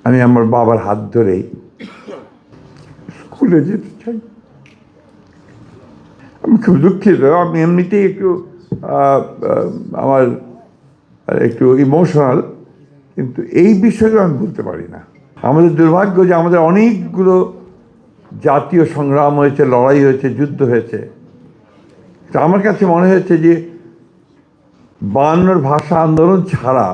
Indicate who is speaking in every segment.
Speaker 1: আমি আমার বাবার হাত ধরেই স্কুলে যেতে চাই। আমি খুব দুঃখিত, আমি এমনিতেই একটু আমার একটু ইমোশনাল, কিন্তু এই বিষয়টা আমি বলতে পারি না। আমাদের দুর্ভাগ্য যে আমাদের অনেকগুলো জাতীয় সংগ্রাম হয়েছে, লড়াই হয়েছে, যুদ্ধ হয়েছে। তো আমার কাছে মনে হয়েছে যে 52 ভাষা আন্দোলন ছাড়া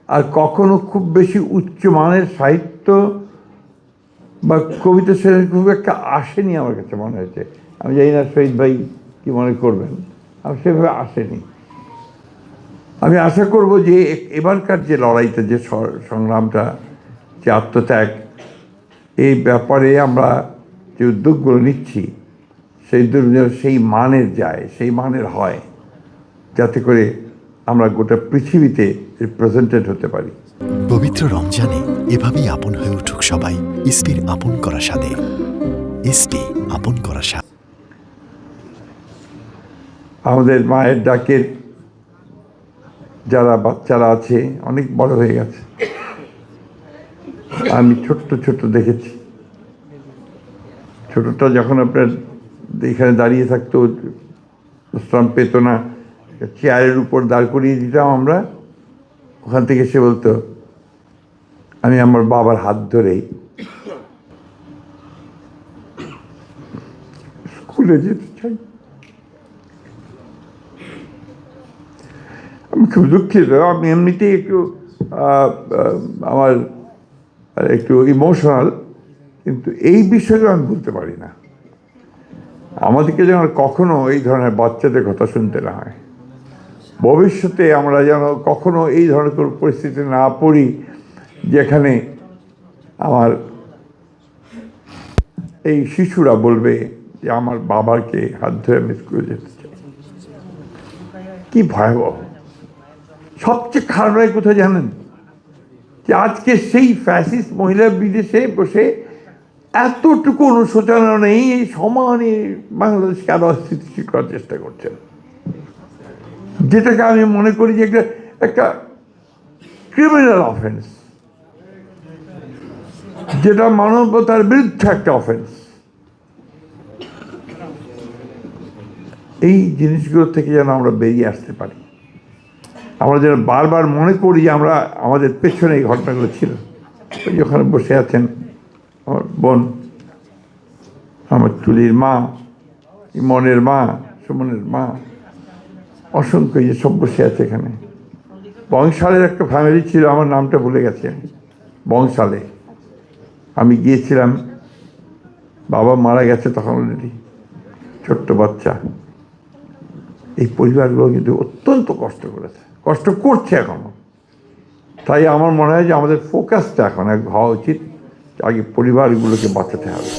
Speaker 1: আর কখনো খুব বেশি উচ্চমানের সাহিত্য বা কবিতা শ্রেণী খুব একটা আসেনি আমার কাছে মনে হয়েছে। আমি জানি না শহীদ ভাই কি মনে করবেন, আমি সেভাবে আসেনি। আমি আশা করব যে এবারকার যে লড়াইটা, যে সংগ্রামটা, যে আত্মত্যাগ, এই ব্যাপারে আমরা যে উদ্যোগগুলো নিচ্ছি সেই উদ্যোগ সেই মানের যায়, সেই মানের হয়, যাতে করে আমরা গোটা পৃথিবীতে রিপ্রেজেন্টেড হতে পারি।
Speaker 2: পবিত্র রমজানে এভাবেই আপন হয়ে উঠুক সবাই ইসপির আপন করা স্বাদে। ইসপি আপন করা স্বাদ।
Speaker 1: আমাদের মায়ের ডাকের যারা বাচ্চারা আছে অনেক বড় হয়ে গেছে। আমি ছোট্ট ছোট্ট দেখেছি। ছোটটা যখন আপনার এখানে দাঁড়িয়ে থাকতো, বিশ্রাম পেত না, চেয়ারের উপর দাঁড় করিয়ে দিতাম আমরা, ওখান থেকে সে বলতো আমি আমার বাবার হাত ধরেই স্কুলে যেতে চাই। আমি খুব দুঃখিত, আমি এমনিতেই একটু আমার একটু ইমোশনাল, কিন্তু এই বিষয়টা আমি বলতে পারি না। আমাদেরকে যেন কখনো এই ধরনের বাচ্চাদের কথা শুনতে না হয়, ভবিষ্যতে আমরা যেন কখনো এই ধরনের কোনো পরিস্থিতি না পড়ি যেখানে আমার এই শিশুরা বলবে যে আমার বাবাকে হাত ধরে আমি স্কুলে যেতে চাই। কি ভয়াবহ! সবচেয়ে খারাপ হয় কোথায় জানেন? যে আজকে সেই ফ্যাসিস্ট মহিলা বিদেশে বসে এতটুকু অনুশোচনা নেই, এই সমানে বাংলাদেশকে আরো স্থিতিশীল করার চেষ্টা করছেন, যেটাকে আমি মনে করি যে একটা ক্রিমিনাল অফেন্স, যেটা মানবতার বিরুদ্ধে একটা অফেন্স। এই জিনিসগুলো থেকে যেন আমরা বেরিয়ে আসতে পারি। আমরা যেন বারবার মনে করি যে আমরা আমাদের পেছনে এই ঘটনাগুলো ছিল। ওই ওখানে বসে আছেন আমার বোন, আমার তুলির মা, ইমনের মা, সুমনের মা, অসংখ্য যে সব বসে আছে এখানে। বংশালের একটা ফ্যামিলি ছিল, আমার নামটা ভুলে গেছি আমি। বংশালে আমি গিয়েছিলাম, বাবা মারা গেছে তখন অলরেডি, ছোট্ট বাচ্চা। এই পরিবারগুলো কিন্তু অত্যন্ত কষ্ট করেছে, কষ্ট করছে এখনো। তাই আমার মনে হয় যে আমাদের ফোকাসটা এখন হওয়া উচিত, আগে পরিবারগুলোকে বাঁচাতে হবে।